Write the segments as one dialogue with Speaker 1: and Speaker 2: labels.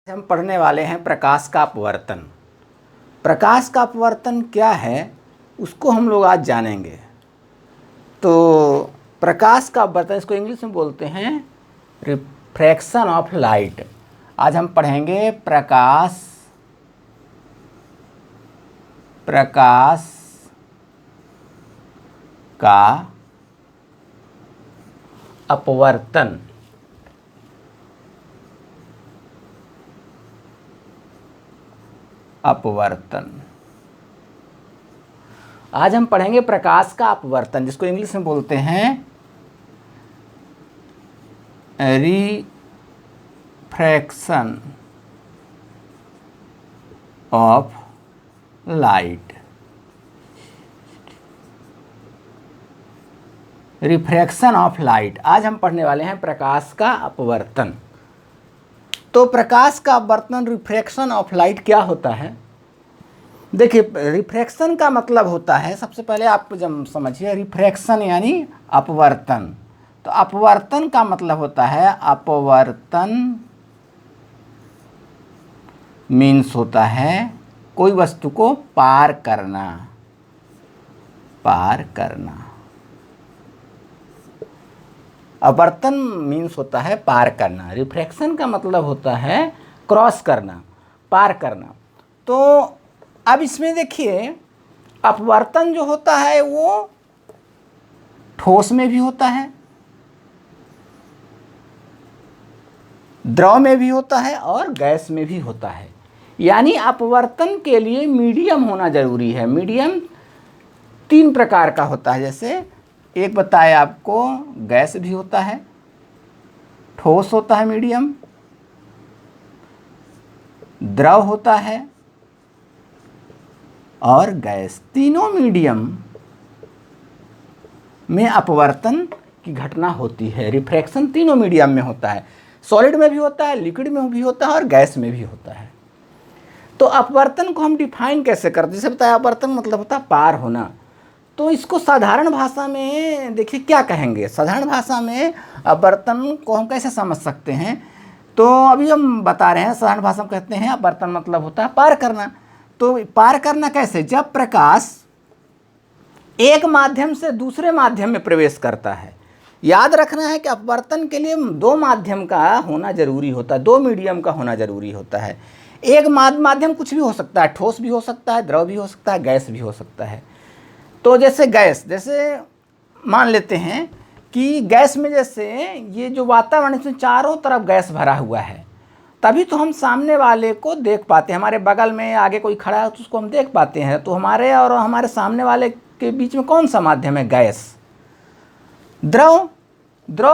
Speaker 1: हम पढ़ने वाले हैं प्रकाश का अपवर्तन। प्रकाश का अपवर्तन क्या है उसको हम लोग आज जानेंगे। तो प्रकाश का अपवर्तन, इसको इंग्लिश में बोलते हैं रिफ्रैक्शन ऑफ लाइट। आज हम पढ़ेंगे प्रकाश का अपवर्तन। आज हम पढ़ेंगे प्रकाश का अपवर्तन, जिसको इंग्लिश में बोलते हैं refraction of light. Refraction of light. आज हम पढ़ने वाले हैं प्रकाश का अपवर्तन। तो प्रकाश का अपवर्तन, रिफ्रैक्शन ऑफ लाइट क्या होता है? देखिए, रिफ्रैक्शन का मतलब होता है, सबसे पहले आप जब समझिए, रिफ्रैक्शन यानी अपवर्तन। तो अपवर्तन का मतलब होता है, अपवर्तन मीन्स होता है कोई वस्तु को पार करना। अपवर्तन मीन्स होता है पार करना। रिफ्रैक्शन का मतलब होता है क्रॉस करना, पार करना। तो अब इसमें देखिए, अपवर्तन जो होता है वो ठोस में भी होता है, द्रव में भी होता है और गैस में भी होता है। यानी अपवर्तन के लिए मीडियम होना जरूरी है। मीडियम 3 प्रकार का होता है। जैसे एक बताया आपको, गैस भी होता है, ठोस होता है मीडियम, द्रव होता है और गैस। तीनों मीडियम में अपवर्तन की घटना होती है। रिफ्रैक्शन तीनों मीडियम में होता है। सॉलिड में भी होता है, लिक्विड में भी होता है और गैस में भी होता है। तो अपवर्तन को हम डिफाइन कैसे करते हैं? जैसे बताया, अपवर्तन मतलब होता है पार होना। तो इसको साधारण भाषा में देखिए क्या कहेंगे। साधारण भाषा में अपवर्तन को हम कैसे समझ सकते हैं? तो अभी हम बता रहे हैं, साधारण भाषा में कहते हैं अपवर्तन मतलब होता है पार करना। तो पार करना कैसे? जब प्रकाश एक माध्यम से दूसरे माध्यम में प्रवेश करता है। याद रखना है कि अपवर्तन के लिए 2 माध्यम का होना जरूरी होता है, 2 मीडियम का होना जरूरी होता है। एक माध्यम कुछ भी हो सकता है, ठोस भी हो सकता है, द्रव भी हो सकता है, गैस भी हो सकता है। तो जैसे गैस, जैसे मान लेते हैं कि गैस में, जैसे ये जो वातावरण, इसमें चारों तरफ गैस भरा हुआ है, तभी तो हम सामने वाले को देख पाते हैं। हमारे बगल में आगे कोई खड़ा है तो उसको हम देख पाते हैं। तो हमारे और हमारे सामने वाले के बीच में कौन सा माध्यम है? गैस। द्रव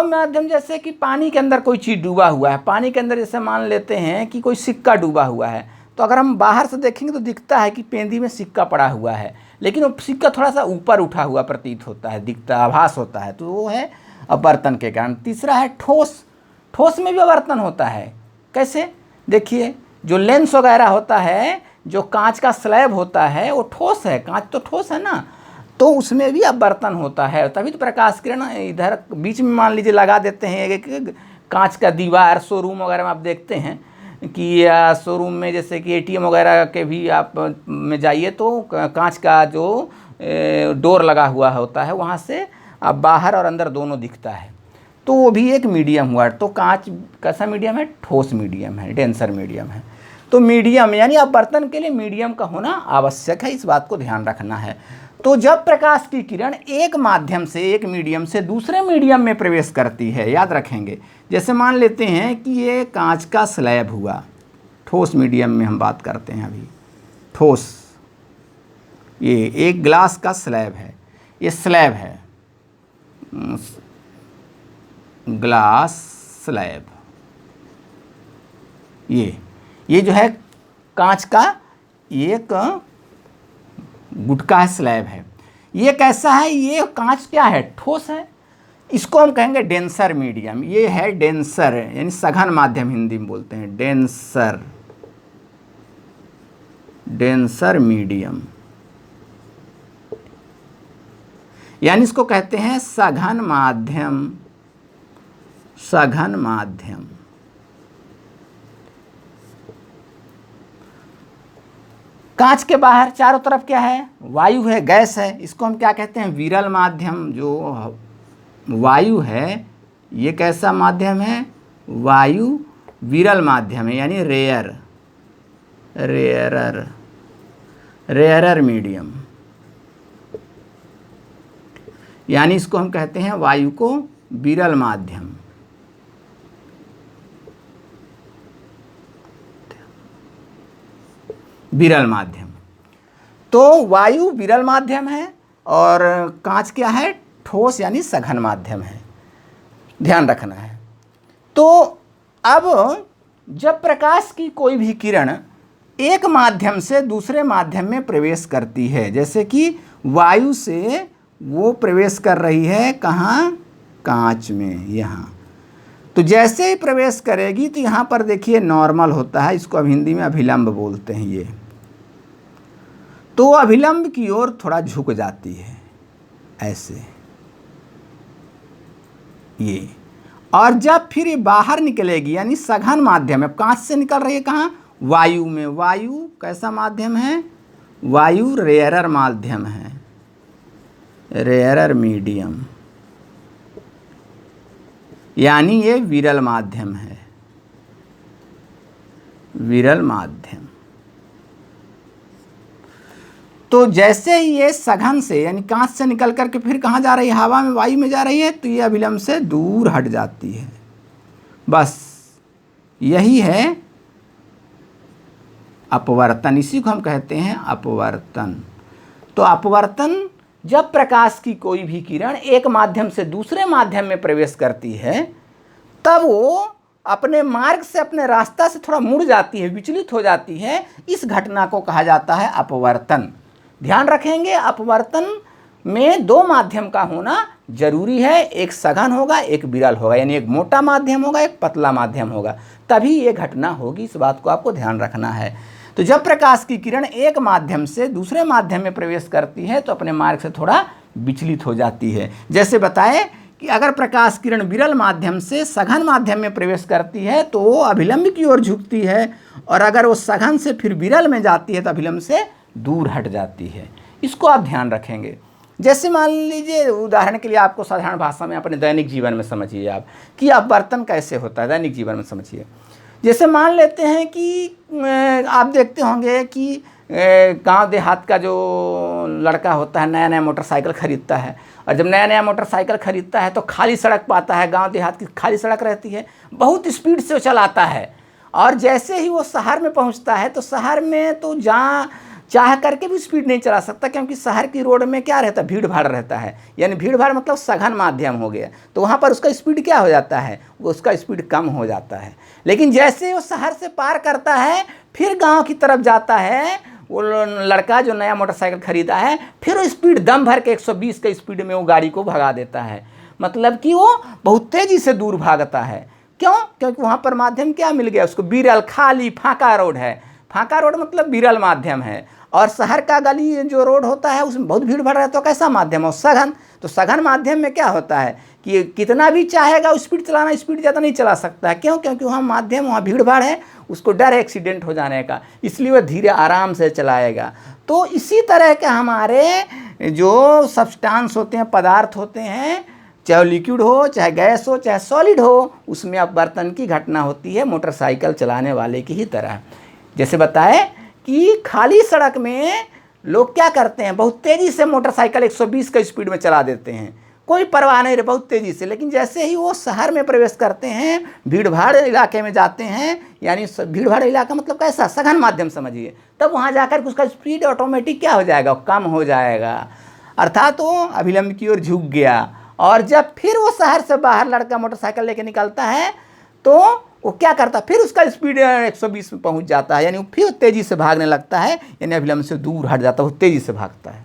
Speaker 1: माध्यम, जैसे कि पानी के अंदर कोई चीज़ डूबा हुआ है। पानी के अंदर जैसे मान लेते हैं कि कोई सिक्का डूबा हुआ है, तो अगर हम बाहर से देखेंगे तो दिखता है कि पेंदी में सिक्का पड़ा हुआ है, लेकिन वो सिक्का थोड़ा सा ऊपर उठा हुआ प्रतीत होता है, दिखता, आभास होता है। तो वो है अपवर्तन के कारण। तीसरा है ठोस। ठोस में भी अपवर्तन होता है। कैसे? देखिए, जो लेंस वगैरह होता है, जो कांच का स्लैब होता है, वो ठोस है। कांच तो ठोस है ना, तो उसमें भी अपवर्तन होता है। तभी तो प्रकाश किरण इधर बीच में मान लीजिए लगा देते हैं एक कांच का दीवार। शोरूम वगैरह में आप देखते हैं कि शोरूम में, जैसे कि ATM वगैरह के भी आप में जाइए तो कांच का जो डोर लगा हुआ होता है, वहाँ से आप बाहर और अंदर दोनों दिखता है। तो वो भी एक मीडियम हुआ। तो कांच कैसा मीडियम है? ठोस मीडियम है, डेंसर मीडियम है। तो मीडियम यानी अपवर्तन के लिए मीडियम का होना आवश्यक है, इस बात को ध्यान रखना है। तो जब प्रकाश की किरण एक माध्यम से, एक मीडियम से दूसरे मीडियम में प्रवेश करती है, याद रखेंगे, जैसे मान लेते हैं कि ये कांच का स्लैब हुआ, ठोस मीडियम में हम बात करते हैं अभी, ठोस। ये एक ग्लास का स्लैब है, ये स्लैब है, ग्लास स्लैब। ये जो है कांच का एक गुटका है, स्लैब है। ये कैसा है? ये कांच क्या है? ठोस है। इसको हम कहेंगे डेंसर मीडियम। ये है डेंसर, यानी सघन माध्यम हिंदी में बोलते हैं, डेंसर मीडियम। यानी इसको कहते हैं सघन माध्यम। कांच के बाहर चारों तरफ क्या है, वायु है, गैस है, इसको हम क्या कहते हैं, विरल माध्यम। जो वायु है ये कैसा माध्यम है, वायु विरल माध्यम है, यानी रेयरर मीडियम, यानी इसको हम कहते हैं वायु को विरल माध्यम। विरल माध्यम, तो वायु विरल माध्यम है और कांच क्या है, ठोस यानी सघन माध्यम है, ध्यान रखना है। तो अब जब प्रकाश की कोई भी किरण एक माध्यम से दूसरे माध्यम में प्रवेश करती है, जैसे कि वायु से वो प्रवेश कर रही है कहाँ, कांच में, यहाँ, तो जैसे ही प्रवेश करेगी तो यहाँ पर देखिए नॉर्मल होता है, इसको अब हिंदी में अभिलंब बोलते हैं ये, तो अभिलंब की ओर थोड़ा झुक जाती है ऐसे ये, और जब फिर ये बाहर निकलेगी यानी सघन माध्यम है, कांच से निकल रही है कहाँ, वायु में। वायु कैसा माध्यम है, वायु रेयरर माध्यम है, रेयरर मीडियम, यानी ये विरल माध्यम है, विरल माध्यम। तो जैसे ही ये सघन से यानी कांच से निकल करके फिर कहाँ जा रही है, हवा में, वायु में जा रही है, तो ये अभिलंब से दूर हट जाती है। बस यही है अपवर्तन, इसी को हम कहते हैं अपवर्तन। तो अपवर्तन, जब प्रकाश की कोई भी किरण एक माध्यम से दूसरे माध्यम में प्रवेश करती है तब वो अपने मार्ग से, अपने रास्ता से थोड़ा मुड़ जाती है, विचलित हो जाती है, इस घटना को कहा जाता है अपवर्तन। ध्यान रखेंगे, अपवर्तन में दो माध्यम का होना जरूरी है, एक सघन होगा, एक विरल होगा, यानी एक मोटा माध्यम होगा, एक पतला माध्यम होगा, तभी ये घटना होगी। इस बात को आपको ध्यान रखना है। तो जब प्रकाश की किरण एक माध्यम से दूसरे माध्यम में प्रवेश करती है तो अपने मार्ग से थोड़ा विचलित हो जाती है। जैसे बताए कि अगर प्रकाश किरण विरल माध्यम से सघन माध्यम में प्रवेश करती है तो वो अभिलंब की ओर झुकती है, और अगर वो सघन से फिर विरल में जाती है तो अभिलंब से दूर हट जाती है। इसको आप ध्यान रखेंगे। जैसे मान लीजिए, उदाहरण के लिए आपको साधारण भाषा में अपने दैनिक जीवन में समझिए आप कि अपवर्तन कैसे होता है, दैनिक जीवन में समझिए। जैसे मान लेते हैं कि आप देखते होंगे कि गांव देहात का जो लड़का होता है नया नया मोटरसाइकिल ख़रीदता है, और जब नया नया मोटरसाइकिल ख़रीदता है तो खाली सड़क पाता है, गांव देहात की खाली सड़क रहती है, बहुत स्पीड से वो चलाता है, और जैसे ही वो शहर में पहुंचता है तो शहर में तो जहाँ चाह करके भी स्पीड नहीं चला सकता, क्योंकि शहर की रोड में क्या रहता है, भीड़ भाड़ रहता है, यानी भीड़ भाड़ मतलब सघन माध्यम हो गया, तो वहाँ पर उसका स्पीड क्या हो जाता है, उसका स्पीड कम हो जाता है। लेकिन जैसे वो शहर से पार करता है फिर गांव की तरफ जाता है, वो लड़का जो नया मोटरसाइकिल खरीदा है, फिर वो स्पीड दम भर के 120 के स्पीड में वो गाड़ी को भगा देता है, मतलब कि वो बहुत तेज़ी से दूर भागता है। क्यों? क्योंकि वहाँ पर माध्यम क्या मिल गया उसको, विरल, खाली फाका रोड है। फाका रोड मतलब विरल माध्यम है, और शहर का गली जो रोड होता है उसमें बहुत भीड़ भाड़ रहता है, तो कैसा माध्यम हो, सघन। तो सघन माध्यम में क्या होता है कि कितना भी चाहेगा स्पीड चलाना, स्पीड ज़्यादा नहीं चला सकता है। क्यों? क्योंकि वहाँ माध्यम, वहाँ भीड़ भाड़ है, उसको डर है एक्सीडेंट हो जाने का, इसलिए वह धीरे आराम से चलाएगा। तो इसी तरह के हमारे जो सब्सटेंस होते हैं, पदार्थ होते हैं, चाहे लिक्विड हो, चाहे गैस हो, चाहे सॉलिड हो, उसमें अपवर्तन की घटना होती है मोटरसाइकिल चलाने वाले की ही तरह। जैसे बताए कि खाली सड़क में लोग क्या करते हैं, बहुत तेज़ी से मोटरसाइकिल 120 का स्पीड में चला देते हैं, कोई परवाह नहीं रहे, बहुत तेज़ी से। लेकिन जैसे ही वो शहर में प्रवेश करते हैं, भीड़ भाड़ इलाके में जाते हैं, यानी भीड़ भाड़ इलाका मतलब कैसा, सघन माध्यम समझिए, तब वहाँ जाकर उसका स्पीड ऑटोमेटिक क्या हो जाएगा, कम हो जाएगा, अर्थात वो अभिलंब की ओर झुक गया। और जब फिर वो शहर से बाहर लड़का मोटरसाइकिल लेके निकलता है तो वो क्या करता है, फिर उसका स्पीड 120 में पहुंच जाता है, यानी वो फिर तेज़ी से भागने लगता है, यानी अभिलंब से दूर हट जाता है, वो तेज़ी से भागता है।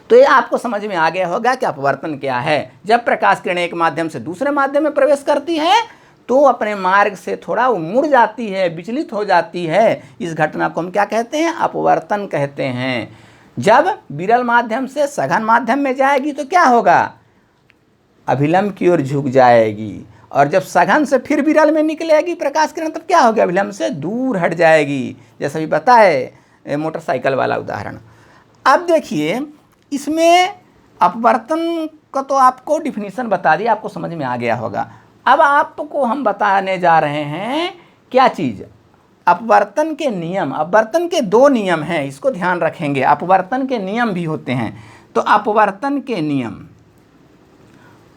Speaker 1: तो ये आपको समझ में आ गया होगा कि अपवर्तन क्या है। जब प्रकाश किरण एक माध्यम से दूसरे माध्यम में प्रवेश करती है तो अपने मार्ग से थोड़ा वो मुड़ जाती है, विचलित हो जाती है। इस घटना को हम क्या कहते हैं, अपवर्तन कहते हैं। जब विरल माध्यम से सघन माध्यम में जाएगी तो क्या होगा, अभिलंब की ओर झुक जाएगी, और जब सघन से फिर विरल में निकलेगी प्रकाश किरण तब क्या होगा, अभिलंब से दूर हट जाएगी। जैसा भी बताए मोटरसाइकिल वाला उदाहरण। अब देखिए इसमें अपवर्तन का तो आपको डिफिनीशन बता दिया, आपको समझ में आ गया होगा। अब आपको हम बताने जा रहे हैं क्या चीज़, अपवर्तन के नियम। अपवर्तन के दो नियम हैं, इसको ध्यान रखेंगे। अपवर्तन के नियम भी होते हैं। तो अपवर्तन के नियम,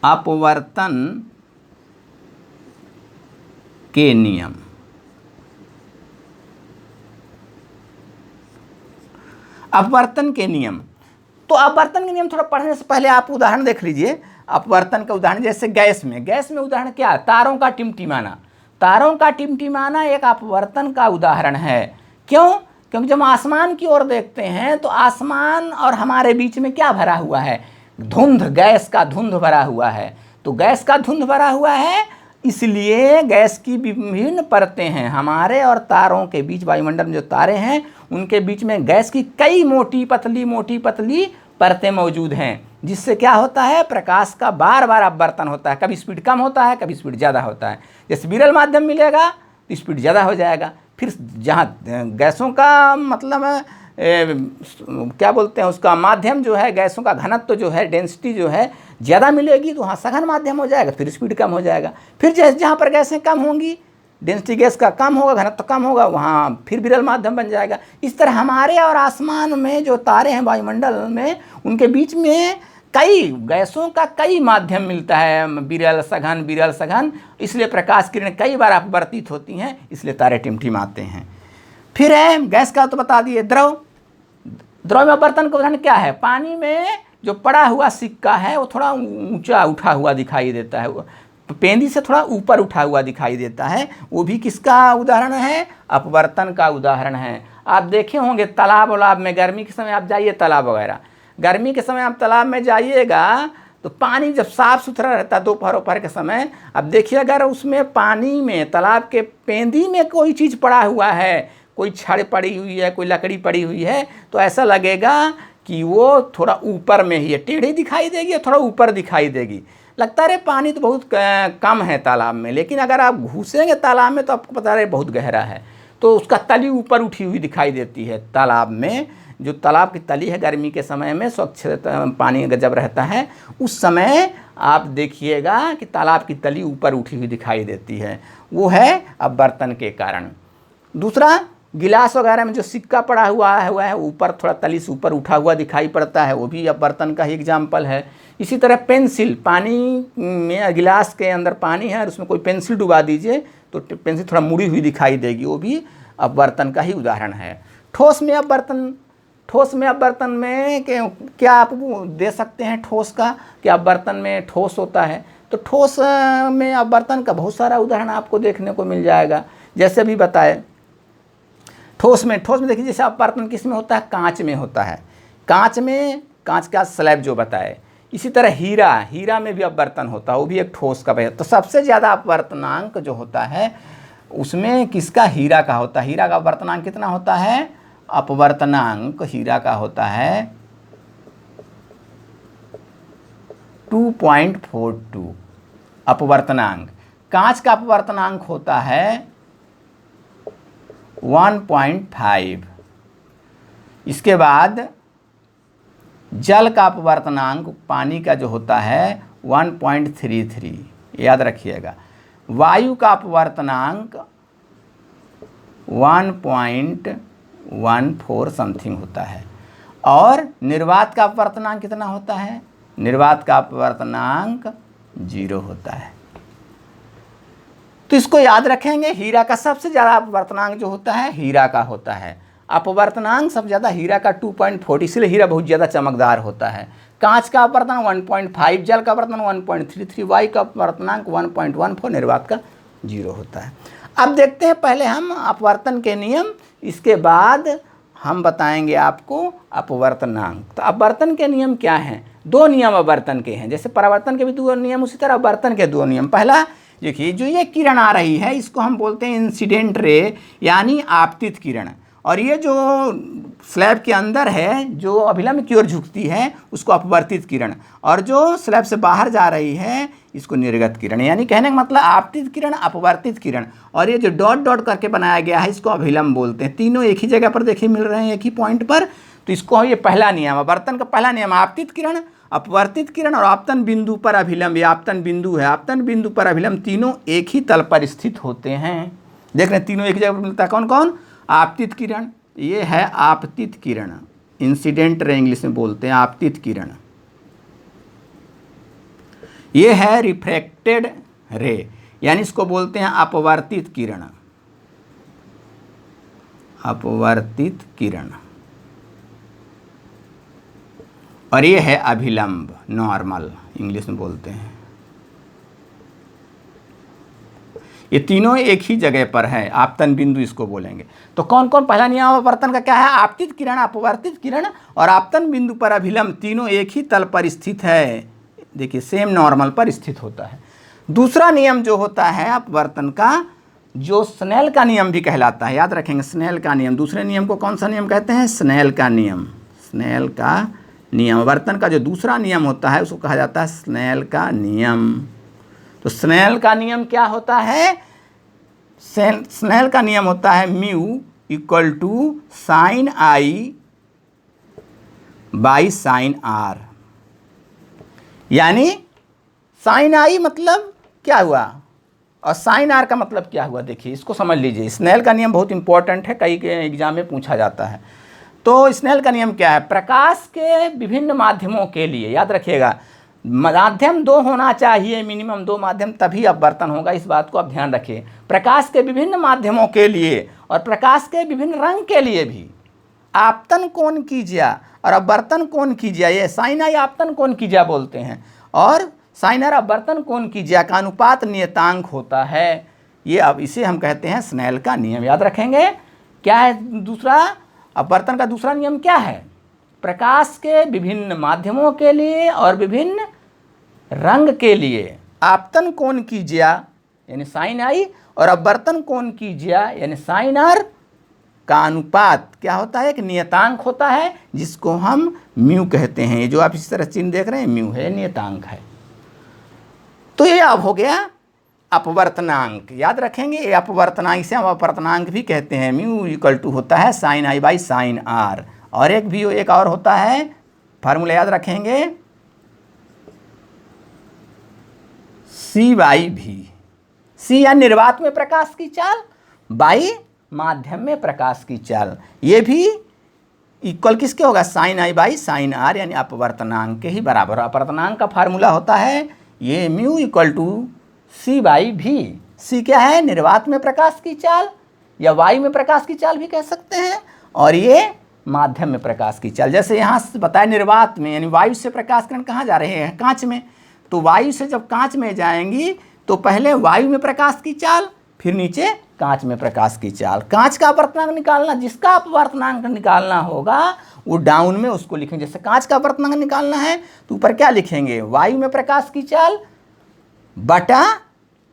Speaker 1: अपवर्तन के नियम, अपवर्तन के नियम। तो अपवर्तन के नियम थोड़ा पढ़ने से पहले आप उदाहरण देख लीजिए। अपवर्तन का उदाहरण जैसे गैस में उदाहरण क्या है, तारों का टिमटिमाना। तारों का टिमटिमाना एक अपवर्तन का उदाहरण है। क्यों? क्योंकि जब आसमान की ओर देखते हैं तो आसमान और हमारे बीच में क्या भरा हुआ है, धुंध, गैस का धुंध भरा हुआ है। तो गैस का धुंध भरा हुआ है, इसलिए गैस की विभिन्न परतें हैं। हमारे और तारों के बीच, वायुमंडल में जो तारे हैं उनके बीच में गैस की कई मोटी पतली परतें मौजूद हैं, जिससे क्या होता है, प्रकाश का बार बार अपवर्तन होता है। कभी स्पीड कम होता है, कभी स्पीड ज़्यादा होता है। जैसे विरल माध्यम मिलेगा तो स्पीड ज़्यादा हो जाएगा। फिर जहाँ गैसों का मतलब क्या बोलते हैं उसका माध्यम जो है, गैसों का घनत्व जो है, डेंसिटी जो है ज़्यादा मिलेगी तो वहाँ सघन माध्यम हो जाएगा, फिर स्पीड कम हो जाएगा। फिर जहाँ पर गैसें कम होंगी, डेंसिटी गैस का कम होगा, घनत्व कम होगा, वहाँ फिर विरल माध्यम बन जाएगा। इस तरह हमारे और आसमान में जो तारे हैं वायुमंडल में, उनके बीच में कई गैसों का कई माध्यम मिलता है, विरल सघन, इसलिए प्रकाश किरण कई बार अपवर्तित होती हैं, इसलिए तारे टिमटिमाते हैं। फिर है गैस का तो बता दिए। द्रव में अपवर्तन का उदाहरण क्या है, पानी में जो पड़ा हुआ सिक्का है वो थोड़ा ऊंचा उठा हुआ दिखाई देता है, पेंदी से थोड़ा ऊपर उठा हुआ दिखाई देता है, वो भी किसका उदाहरण है, अपवर्तन का उदाहरण है। आप देखे होंगे तालाब वालाब में, गर्मी के समय आप जाइए तालाब वगैरह, गर्मी के समय आप तालाब में जाइएगा तो पानी जब साफ़ सुथरा रहता है दोपहर के समय, अब देखिए अगर उसमें पानी में, तालाब के पेंदी में कोई चीज़ पड़ा हुआ है, कोई छड़ पड़ी हुई है, कोई लकड़ी पड़ी हुई है, तो ऐसा लगेगा कि वो थोड़ा ऊपर में ही है, टेढ़ी दिखाई देगी, थोड़ा ऊपर दिखाई देगी। लगता है पानी तो बहुत कम है तालाब में, लेकिन अगर आप घुसेंगे तालाब में तो आपको पता रहे बहुत गहरा है, तो उसका तली ऊपर उठी हुई दिखाई देती है। तालाब में जो तालाब की तली है, गर्मी के समय में स्वच्छ पानी जब रहता है उस समय आप देखिएगा कि तालाब की तली ऊपर उठी हुई दिखाई देती है, वो है अपवर्तन के कारण। दूसरा, गिलास वगैरह में जो सिक्का पड़ा हुआ है ऊपर थोड़ा तली से ऊपर उठा हुआ दिखाई पड़ता है, वो भी अपवर्तन का ही एग्जाम्पल है। इसी तरह पेंसिल, पानी में गिलास के अंदर पानी है और उसमें कोई पेंसिल डुबा दीजिए तो पेंसिल थोड़ा मुड़ी हुई दिखाई देगी, वो भी अपवर्तन का ही उदाहरण है। ठोस में अपवर्तन में क्या आप दे सकते हैं ठोस का, कि अपवर्तन में ठोस होता है, तो ठोस में अपवर्तन का बहुत सारा उदाहरण आपको देखने को मिल जाएगा। जैसे भी बताए, ठोस में देखिए जैसे अपवर्तन किस में होता है, कांच में होता है। कांच का स्लैब जो बताए। इसी तरह हीरा में भी अपवर्तन होता है, वो भी एक ठोस का है। तो सबसे ज़्यादा अपवर्तनांक जो होता है उसमें किसका, हीरा का होता है। हीरा का अपवर्तनांक कितना होता है, अपवर्तनांक हीरा का होता है 2.42 अपवर्तनांक। कांच का अपवर्तनांक होता है 1.5। इसके बाद जल का अपवर्तनांक, पानी का जो होता है 1.33, याद रखिएगा। वायु का अपवर्तनांक 1.14 समथिंग होता है। और निर्वात का अपवर्तनांक कितना होता है, निर्वात का अपवर्तनांक 0 होता है। तो इसको याद रखेंगे। हीरा का सबसे ज़्यादा अपवर्तनांक जो होता है हीरा का होता है। अपवर्तनांक सबसे ज़्यादा हीरा का 2.40, इसलिए हीरा बहुत ज़्यादा चमकदार होता है। कांच का अपवर्तनांक 1.5, जल का अपवर्तनांक 1.33, वायु का अपवर्तनांक 1.14, निर्वात का 0 होता है। अब देखते हैं पहले हम अपवर्तन के नियम, इसके बाद हम बताएंगे आपको अपवर्तनांक। तो अपवर्तन के नियम क्या हैं, दो नियम अपवर्तन के हैं। जैसे परावर्तन के भी दो नियम, उसी तरह अपवर्तन के दो नियम। पहला देखिए, जो ये किरण आ रही है इसको हम बोलते हैं इंसिडेंट रे, यानी आपतित किरण। और ये जो स्लैब के अंदर है जो अभिलंब की ओर झुकती है उसको अपवर्तित किरण, और जो स्लैब से बाहर जा रही है इसको निर्गत किरण। यानी कहने का मतलब आपतित किरण, अपवर्तित किरण, और ये जो डॉट डॉट करके बनाया गया है इसको अभिलंब बोलते हैं। तीनों एक ही जगह पर देखिए मिल रहे हैं एक ही पॉइंट पर, तो इसको ये पहला नियम है, वर्तन का पहला नियम, आपतित किरण, अपवर्तित किरण और आपतन बिंदु पर अभिलंब। ये आपतन बिंदु है, आपतन बिंदु पर अभिलंब तीनों एक ही तल पर स्थित होते हैं। देख रहे हैं तीनों एक जगह पर मिलता है। कौन कौन? आपतित किरण, ये है आपतित किरण, इंसिडेंट रे इंग्लिश में बोलते हैं आपतित किरण। ये है रिफ्रैक्टेड रे, यानी इसको बोलते हैं अपवर्तित किरण, अपवर्तित किरण। और ये है अभिलंब, नॉर्मल इंग्लिश में बोलते हैं। ये तीनों एक ही जगह पर है, आपतन बिंदु इसको बोलेंगे। तो कौन कौन? पहला नियम अपवर्तन का क्या है? आपतित किरण, अपवर्तित किरण और आपतन बिंदु पर अभिलंब तीनों एक ही तल पर स्थित है, देखिए सेम नॉर्मल पर स्थित होता है। दूसरा नियम जो होता है अपवर्तन का, जो स्नेल का नियम भी कहलाता है, याद रखेंगे स्नेल का नियम। दूसरे नियम को कौन सा नियम कहते हैं? स्नेल का नियम, स्नेल का नियम। वर्तन का जो दूसरा नियम होता है उसको कहा जाता है स्नेल का नियम। तो स्नेल का नियम क्या होता है? स्नेल का नियम होता है mu equal to sine i by sine r. यानी साइन आई मतलब क्या हुआ और साइन आर का मतलब क्या हुआ? देखिए इसको समझ लीजिए। स्नेल का नियम बहुत इंपॉर्टेंट है, कई के एग्जाम में पूछा जाता है। तो स्नेल का नियम क्या है? प्रकाश के विभिन्न माध्यमों के लिए, याद रखिएगा, माध्यम 2 होना चाहिए, मिनिमम 2 माध्यम, तभी अपवर्तन होगा। इस बात को आप ध्यान रखिए। प्रकाश के विभिन्न माध्यमों के लिए और प्रकाश के विभिन्न रंग के लिए भी आपतन कोण की ज्या और अपवर्तन कोण की ज्या, ये साइन आई आपतन कोण की ज्या बोलते हैं, और साइन आर अपवर्तन कोण की ज्या का अनुपात नियतांक होता है। ये अब इसे हम कहते हैं स्नेल का नियम। याद रखेंगे। क्या है दूसरा? अपवर्तन का दूसरा नियम क्या है? प्रकाश के विभिन्न माध्यमों के लिए और विभिन्न रंग के लिए आपतन कोण की ज्या यानी साइन आई और अपवर्तन कोण की ज्या यानी साइन आर का अनुपात क्या होता है? एक नियतांक होता है जिसको हम म्यू कहते हैं। ये जो आप इस तरह चिन्ह देख रहे हैं म्यू है, नियतांक है। तो ये अब हो गया अपवर्तनांक। याद रखेंगे ये अपवर्तनांक, इसे हम अपवर्तनांक भी कहते हैं। म्यू इक्वल टू होता है sine i by sine r. और एक और होता है फार्मूला, याद रखेंगे, सी बाई भी। सी या निर्वात में प्रकाश की चाल, बाई माध्यम में प्रकाश की चाल। ये भी इक्वल किसके होगा? Sine i by sine r, यानी अपवर्तनांक के ही बराबर। अपवर्तनांक का फार्मूला होता है ये mu equal to C by B. C क्या है? निर्वात में प्रकाश की चाल या वायु में प्रकाश की चाल भी कह सकते हैं, और ये माध्यम में प्रकाश की चाल। जैसे यहाँ से बताया निर्वात में, यानी वायु से प्रकाश किरण कहाँ जा रहे हैं? कांच में। तो वायु से जब कांच में जाएंगी तो पहले वायु में प्रकाश की चाल, फिर नीचे कांच में प्रकाश की चाल। कांच का अपवर्तनांक निकालना, जिसका अपवर्तनांक निकालना होगा वो डाउन में उसको लिखेंगे। जैसे कांच का अपवर्तनांक निकालना है तो ऊपर क्या लिखेंगे? वायु में प्रकाश की चाल बटा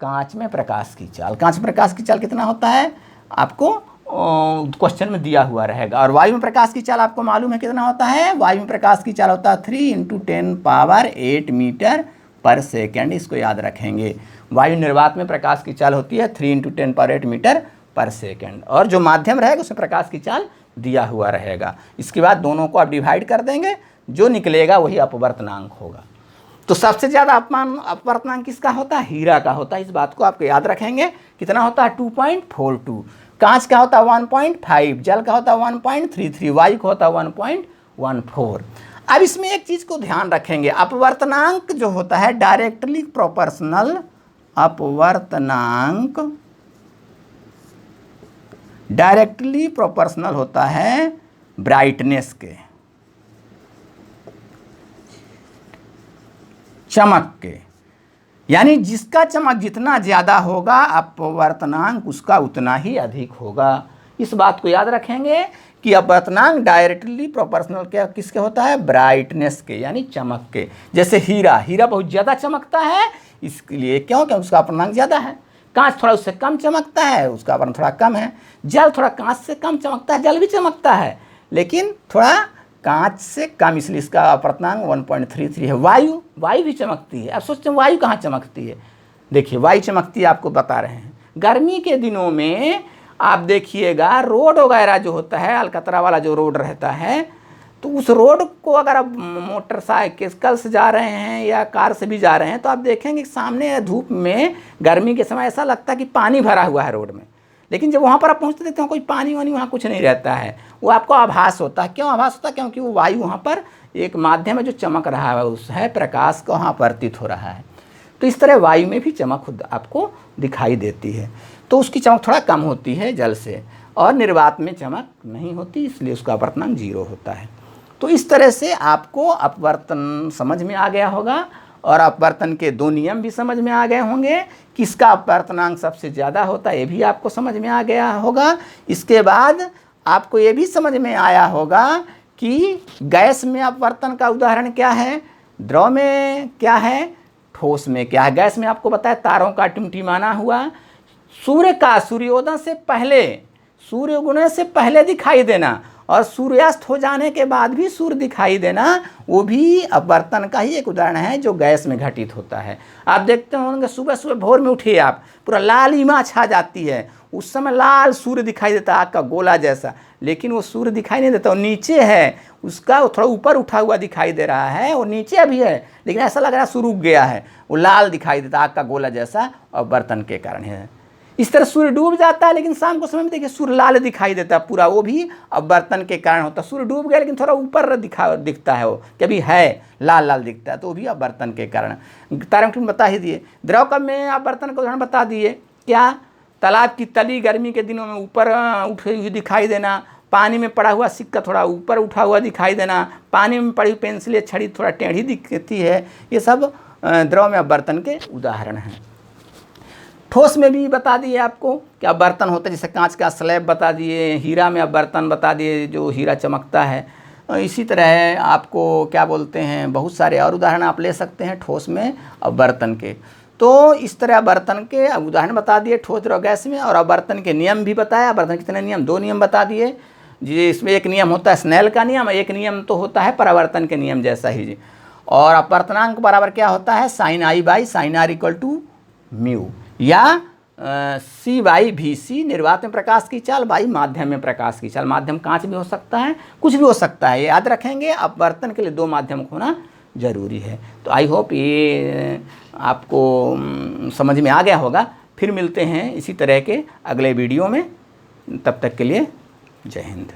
Speaker 1: कांच में प्रकाश की चाल। कांच में प्रकाश की चाल कितना होता है आपको क्वेश्चन में दिया हुआ रहेगा। और वायु में प्रकाश की चाल आपको मालूम है कितना होता है? वायु में प्रकाश की चाल होता है 3 × 10⁸ मीटर पर सेकेंड। इसको याद रखेंगे। वायु निर्वात में प्रकाश की चाल होती है 3 × 10⁸ मीटर पर सेकेंड, और जो माध्यम रहेगा उसमें प्रकाश की चाल दिया हुआ रहेगा। इसके बाद दोनों को आप डिवाइड कर देंगे, जो निकलेगा वही अपवर्तनांक होगा। तो सबसे ज़्यादा अपवर्तनांक किसका होता है? हीरा का होता है। इस बात को आपको याद रखेंगे। कितना होता है? 2.42। कांच का होता है 1.5, जल का होता है 1.33, वायु का होता है 1.14। अब इसमें एक चीज़ को ध्यान रखेंगे, अपवर्तनांक जो होता है डायरेक्टली प्रोपोर्शनल, अपवर्तनांक डायरेक्टली प्रोपोर्शनल होता है ब्राइटनेस के, चमक के। यानी जिसका चमक जितना ज़्यादा होगा अपवर्तनांक उसका उतना ही अधिक होगा। इस बात को याद रखेंगे कि अपवर्तनांक डायरेक्टली प्रोपोर्शनल क्या किसके होता है? ब्राइटनेस के, यानी चमक के। जैसे हीरा बहुत ज़्यादा चमकता है, इसके लिए क्यों? उसका अपवर्तनांक ज़्यादा है। कांच थोड़ा उससे कम चमकता है, उसका अपवर्तन थोड़ा कम है। जल थोड़ा कांच से कम चमकता है, जल भी चमकता है लेकिन थोड़ा कांच से कम, इसलिए इसका अपवर्तनांक 1.33 है। वायु भी चमकती है। अब सोचते हैं वायु कहाँ चमकती है, देखिए वायु चमकती है, आपको बता रहे हैं। गर्मी के दिनों में आप देखिएगा रोड वगैरह जो होता है, अलकतरा वाला जो रोड रहता है, तो उस रोड को अगर आप मोटरसाइकिल से जा रहे हैं या कार से भी जा रहे हैं तो आप देखेंगे कि सामने धूप में गर्मी के समय ऐसा लगता है कि पानी भरा हुआ है रोड में, लेकिन जब वहाँ पर आप पहुँचते देखते हैं कोई पानी वानी वहाँ कुछ नहीं रहता है, वो आपको आभास होता है। क्यों आभास होता है? क्योंकि वो वायु वहाँ पर एक माध्यम है जो चमक रहा है, उस है प्रकाश को वहाँ प्रतीत हो रहा है। तो इस तरह वायु में भी चमक खुद आपको दिखाई देती है, तो उसकी चमक थोड़ा कम होती है जल से, और निर्वात में चमक नहीं होती, इसलिए उसका अपवर्तनांक 0 होता है। तो इस तरह से आपको अपवर्तन समझ में आ गया होगा, और अपवर्तन के 2 नियम भी समझ में आ गए होंगे। किसका अपवर्तनांक सबसे ज़्यादा होता है ये भी आपको समझ में आ गया होगा। इसके बाद आपको ये भी समझ में आया होगा कि गैस में अपवर्तन का उदाहरण क्या है, द्रव में क्या है, ठोस में क्या है। गैस में आपको बताया तारों का टिमटिमाना हुआ, सूर्य का सूर्योदय से पहले, सूर्य उगने से पहले दिखाई देना, और सूर्यास्त हो जाने के बाद भी सूर्य दिखाई देना, वो भी अपवर्तन का ही एक उदाहरण है जो गैस में घटित होता है। आप देखते होंगे सुबह सुबह भोर में उठिए आप, पूरा लालिमा छा जाती है, उस समय लाल सूर्य दिखाई देता है आग का गोला जैसा, लेकिन वो सूर्य दिखाई नहीं देता, वो नीचे है, उसका वो थोड़ा ऊपर उठा हुआ दिखाई दे रहा है, वो नीचे भी है लेकिन ऐसा लग रहा है सूर्य उग गया है, वो लाल दिखाई देता आग का गोला जैसा, अपवर्तन के कारण है। इस तरह सूर्य डूब जाता है लेकिन शाम को समय में देखिए सूर्य लाल दिखाई देता है पूरा, वो भी अपवर्तन के कारण होता है। सूर्य डूब गया लेकिन थोड़ा ऊपर दिखता है, वो कभी है लाल लाल दिखता है, तो वो भी अपवर्तन के कारण। तारक बता ही दिए। द्रव कब में अपवर्तन का उदाहरण बता दिए, क्या? तालाब की तली गर्मी के दिनों में ऊपर उठी हुई दिखाई देना, पानी में पड़ा हुआ सिक्का थोड़ा ऊपर उठा हुआ दिखाई देना, पानी में पड़ी पेंसिल या छड़ी थोड़ा टेढ़ी दिखती है, ये सब द्रव में अपवर्तन के उदाहरण हैं। ठोस में भी बता दिए आपको कि अपवर्तन होता है, जैसे कांच का स्लैब बता दिए, हीरा में अपवर्तन बता दिए जो हीरा चमकता है। इसी तरह आपको क्या बोलते हैं, बहुत सारे और उदाहरण आप ले सकते हैं ठोस में अपवर्तन के। तो इस तरह अपवर्तन के उदाहरण बता दिए ठोस द्रव गैस में, और अपवर्तन के नियम भी बताया। अपवर्तन कितने नियम? 2 नियम बता दिए जी। इसमें एक नियम होता है स्नेल का नियम, एक नियम तो होता है परावर्तन के नियम जैसा ही जी। और अपवर्तनांक बराबर क्या होता है? sin I by sin R equal to mu, या C बाई VC, निर्वात में प्रकाश की चाल बाई माध्यम में प्रकाश की चाल। माध्यम कांच भी हो सकता है, कुछ भी हो सकता है, याद रखेंगे। अपवर्तन के लिए 2 माध्यम होना जरूरी है। तो आई होप ये आपको समझ में आ गया होगा। फिर मिलते हैं इसी तरह के अगले वीडियो में, तब तक के लिए जय हिंद।